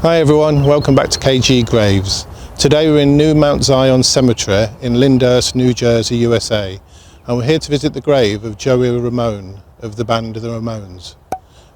Hi everyone, welcome back to KG Graves. Today we're in New Mount Zion Cemetery in Lyndhurst, New Jersey, USA, and we're here to visit the grave of Joey Ramone of the band The Ramones.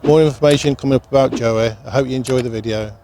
More information coming up about Joey. I hope you enjoy the video.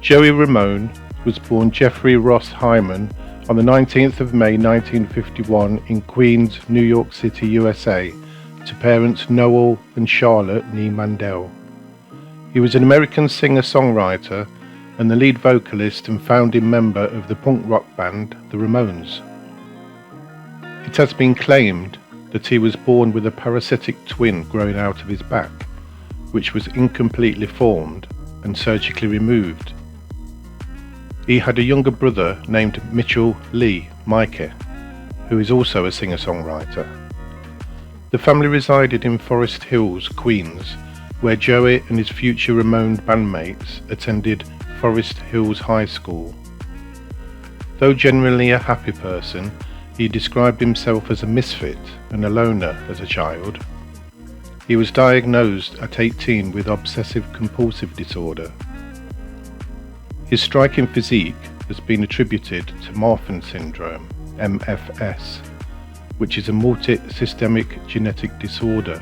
Joey Ramone was born Jeffrey Ross Hyman on the 19th of May 1951 in Queens, New York City, USA, to parents Noel and Charlotte nee Mandel. He was an American singer-songwriter and the lead vocalist and founding member of the punk rock band The Ramones. It has been claimed that he was born with a parasitic twin growing out of his back, which was incompletely formed and surgically removed. He had a younger brother named Mitchell Lee Mikey, who is also a singer-songwriter. The family resided in Forest Hills, Queens, where Joey and his future Ramone bandmates attended Forest Hills High School. Though generally a happy person, he described himself as a misfit and a loner as a child. He was diagnosed at 18 with obsessive-compulsive disorder. His striking physique has been attributed to Marfan syndrome, MFS, which is a multi-systemic genetic disorder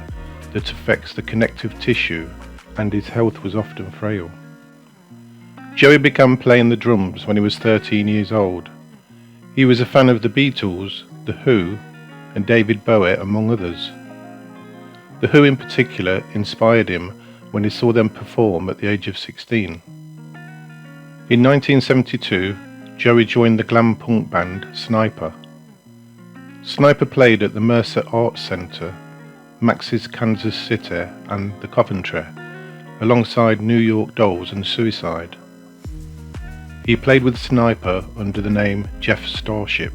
that affects the connective tissue, and his health was often frail. Joey began playing the drums when he was 13 years old. He was a fan of the Beatles, The Who, and David Bowie, among others. The Who in particular inspired him when he saw them perform at the age of 16. In 1972, Joey joined the glam punk band Sniper. Sniper played at the Mercer Arts Center, Max's Kansas City and the Coventry, alongside New York Dolls and Suicide. He played with Sniper under the name Jeff Starship.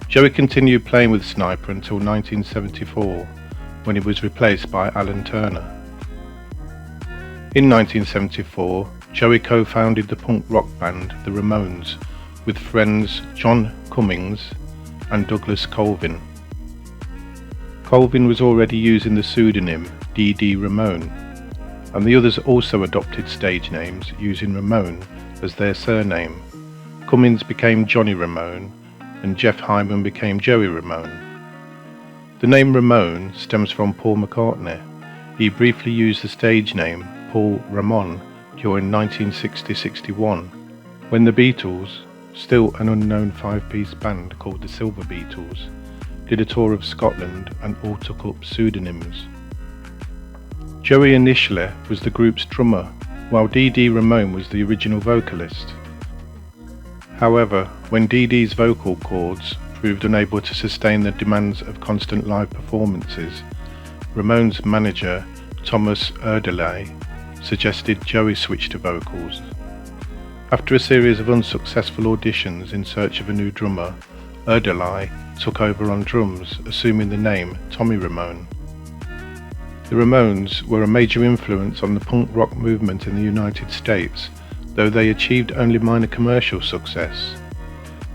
Joey continued playing with Sniper until 1974, when he was replaced by Alan Turner. In 1974, Joey co-founded the punk rock band The Ramones with friends John Cummings and Douglas Colvin. Colvin was already using the pseudonym D.D. Ramone, and the others also adopted stage names using Ramone as their surname. Cummings became Johnny Ramone, and Jeff Hyman became Joey Ramone. The name Ramone stems from Paul McCartney. He briefly used the stage name Paul Ramone during 1960-61, when the Beatles, still an unknown five-piece band called the Silver Beatles, did a tour of Scotland and all took up pseudonyms. Joey initially was the group's drummer, while D.D. Ramone was the original vocalist. However, when D.D.'s vocal cords proved unable to sustain the demands of constant live performances, Ramone's manager, Thomas Erdeley, suggested Joey switch to vocals. After a series of unsuccessful auditions in search of a new drummer, Erdeley took over on drums, assuming the name Tommy Ramone. The Ramones were a major influence on the punk rock movement in the United States, though they achieved only minor commercial success.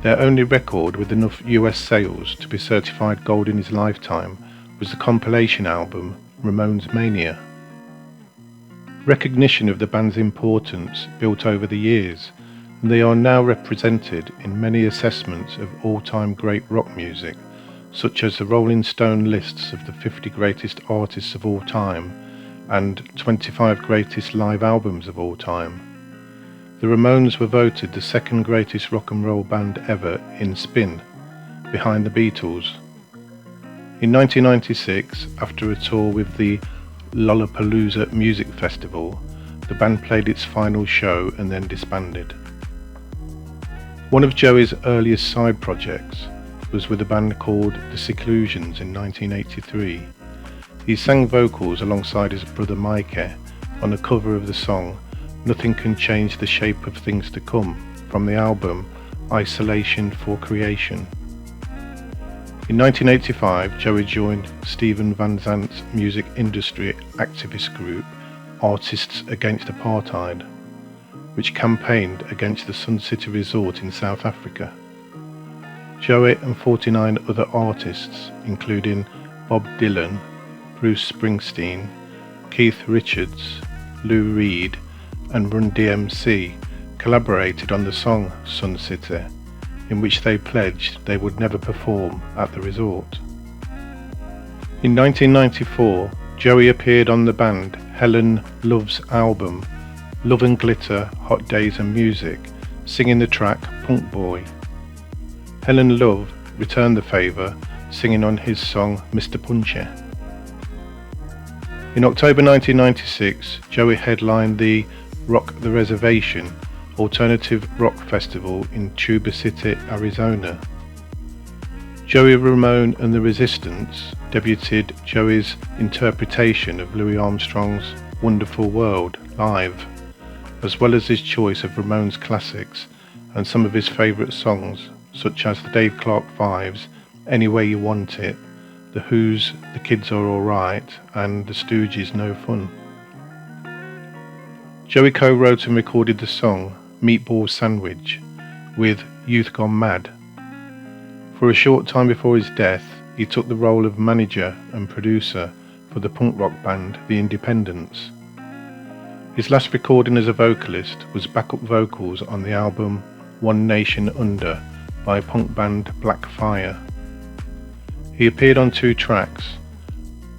Their only record with enough US sales to be certified gold in his lifetime was the compilation album Ramones Mania. Recognition of the band's importance built over the years, and they are now represented in many assessments of all-time great rock music, such as the Rolling Stone lists of the 50 greatest artists of all time and 25 greatest live albums of all time. The Ramones were voted the second greatest rock and roll band ever in Spin, behind the Beatles. In 1996, after a tour with the Lollapalooza Music Festival, the band played its final show and then disbanded. One of Joey's earliest side projects was with a band called The Seclusions in 1983. He sang vocals alongside his brother Mikey on a cover of the song Nothing Can Change the Shape of Things to Come from the album Isolation for Creation. In 1985, Joey joined Stephen Van Zant's music industry activist group Artists Against Apartheid, which campaigned against the Sun City Resort in South Africa. Joey and 49 other artists, including Bob Dylan, Bruce Springsteen, Keith Richards, Lou Reed, and Run DMC, collaborated on the song Sun City, in which they pledged they would never perform at the resort. In 1994, Joey appeared on the band Helen Love's album Love and Glitter, Hot Days and Music, singing the track Punk Boy. Helen Love returned the favour, singing on his song Mr. Punchy. In October 1996, Joey headlined the Rock the Reservation alternative rock festival in Tuba City, Arizona. Joey Ramone and the Resistance debuted Joey's interpretation of Louis Armstrong's Wonderful World live, as well as his choice of Ramones classics and some of his favourite songs, such as the Dave Clark Fives, Any Way You Want It, The Who's The Kids Are Alright, and The Stooges' No Fun. Joey co-wrote and recorded the song Meatball Sandwich with Youth Gone Mad. For a short time before his death, he took the role of manager and producer for the punk rock band The Independents. His last recording as a vocalist was backup vocals on the album One Nation Under by punk band Black Fire. He appeared on 2 tracks,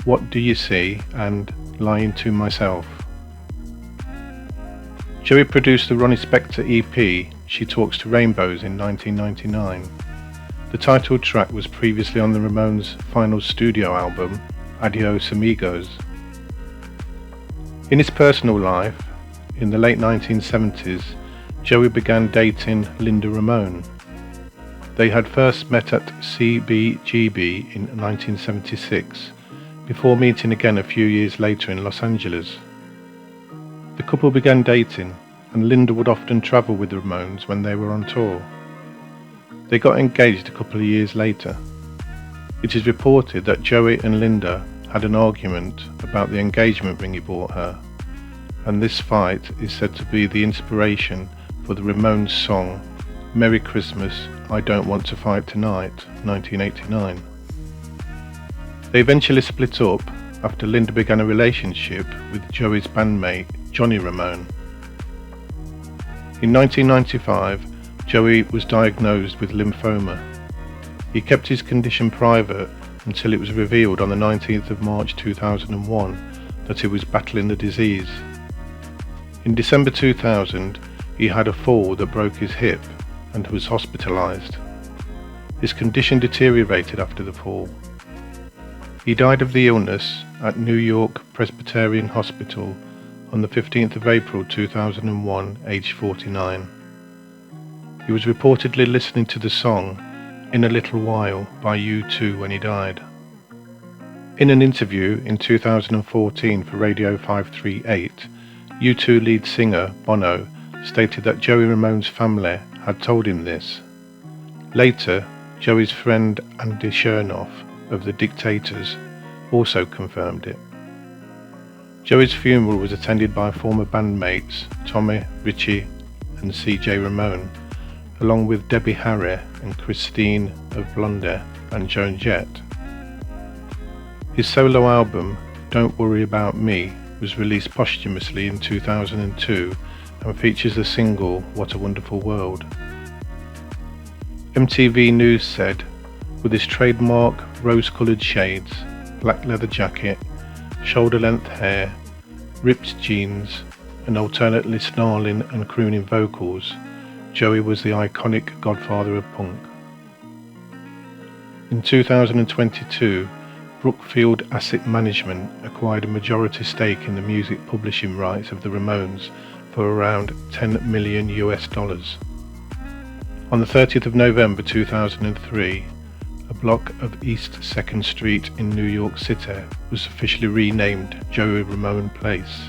What Do You See and Lying to Myself. Joey produced the Ronnie Spector EP She Talks to Rainbows in 1999. The title track was previously on the Ramones' final studio album, Adios Amigos. In his personal life, in the late 1970s, Joey began dating Linda Ramone. They had first met at CBGB in 1976, before meeting again a few years later in Los Angeles. The couple began dating, and Linda would often travel with the Ramones when they were on tour. They got engaged a couple of years later. It is reported that Joey and Linda had an argument about the engagement ring he bought her, and this fight is said to be the inspiration for the Ramones song Merry Christmas, I Don't Want to Fight Tonight, 1989. They eventually split up after Linda began a relationship with Joey's bandmate Johnny Ramone. In 1995, Joey was diagnosed with lymphoma. He kept his condition private until it was revealed on the 19th of March 2001 that he was battling the disease. In December 2000, he had a fall that broke his hip and was hospitalized. His condition deteriorated after the fall. He died of the illness at New York Presbyterian Hospital on the 15th of April 2001, aged 49. He was reportedly listening to the song In a Little While by U2 when he died. In an interview in 2014 for Radio 538, U2 lead singer Bono stated that Joey Ramone's family had told him this. Later, Joey's friend Andy Chernoff of The Dictators also confirmed it. Joey's funeral was attended by former bandmates Tommy, Richie and CJ Ramone, along with Debbie Harry and Christine of Blondie and Joan Jett. His solo album, Don't Worry About Me, was released posthumously in 2002 and features the single What a Wonderful World. MTV News said, with his trademark rose-coloured shades, black leather jacket, shoulder-length hair, ripped jeans, and alternately snarling and crooning vocals, Joey was the iconic godfather of punk. In 2022, Brookfield Asset Management acquired a majority stake in the music publishing rights of the Ramones for around $10 million. On the 30th of November 2003, a block of East 2nd Street in New York City was officially renamed Joey Ramone Place.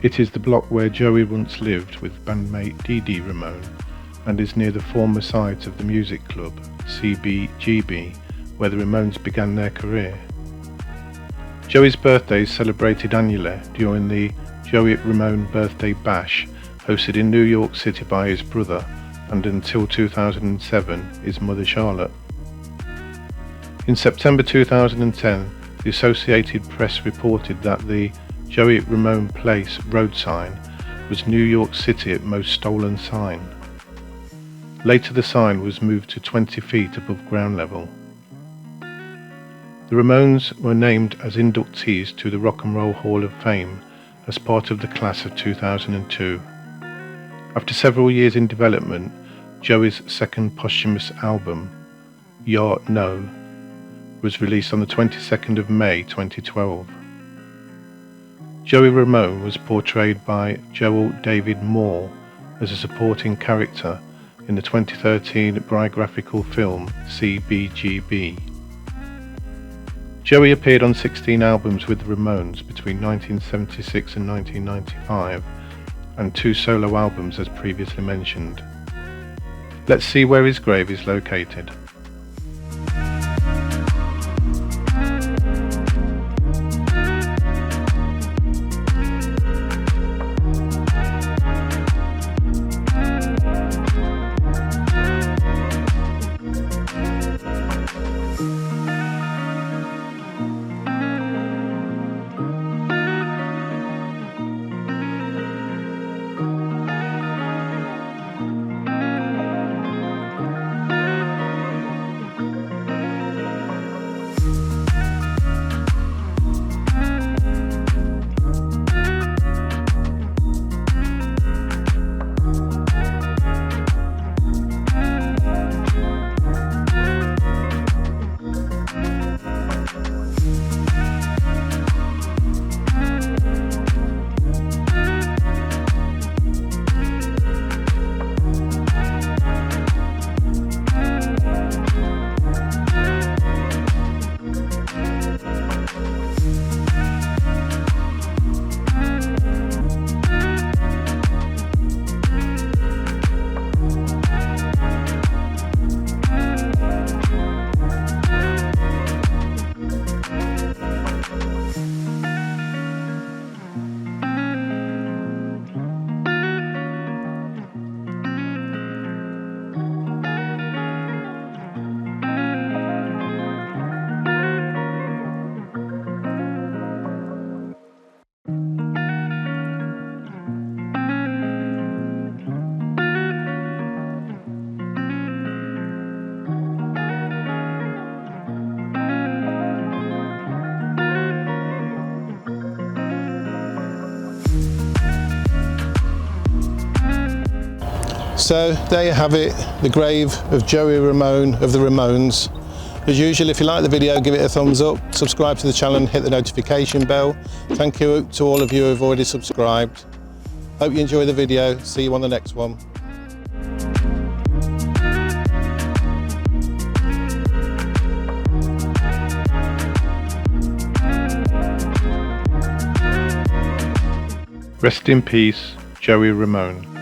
It is the block where Joey once lived with bandmate Dee Dee Ramone and is near the former site of the music club CBGB, where the Ramones began their career. Joey's birthday is celebrated annually during the Joey Ramone Birthday Bash, hosted in New York City by his brother and until 2007 his mother Charlotte. In September 2010, the Associated Press reported that the Joey Ramone Place road sign was New York City's most stolen sign. Later the sign was moved to 20 feet above ground level. The Ramones were named as inductees to the Rock and Roll Hall of Fame as part of the class of 2002. After several years in development, Joey's second posthumous album, Ya No, was released on the 22nd of May 2012. Joey Ramone was portrayed by Joel David Moore as a supporting character in the 2013 biographical film CBGB. Joey appeared on 16 albums with the Ramones between 1976 and 1995, and 2 solo albums as previously mentioned. Let's see where his grave is located. So there you have it, the grave of Joey Ramone of the Ramones. As usual, if you like the video, give it a thumbs up, subscribe to the channel and hit the notification bell. Thank you to all of you who have already subscribed. Hope you enjoy the video. See you on the next one. Rest in peace, Joey Ramone.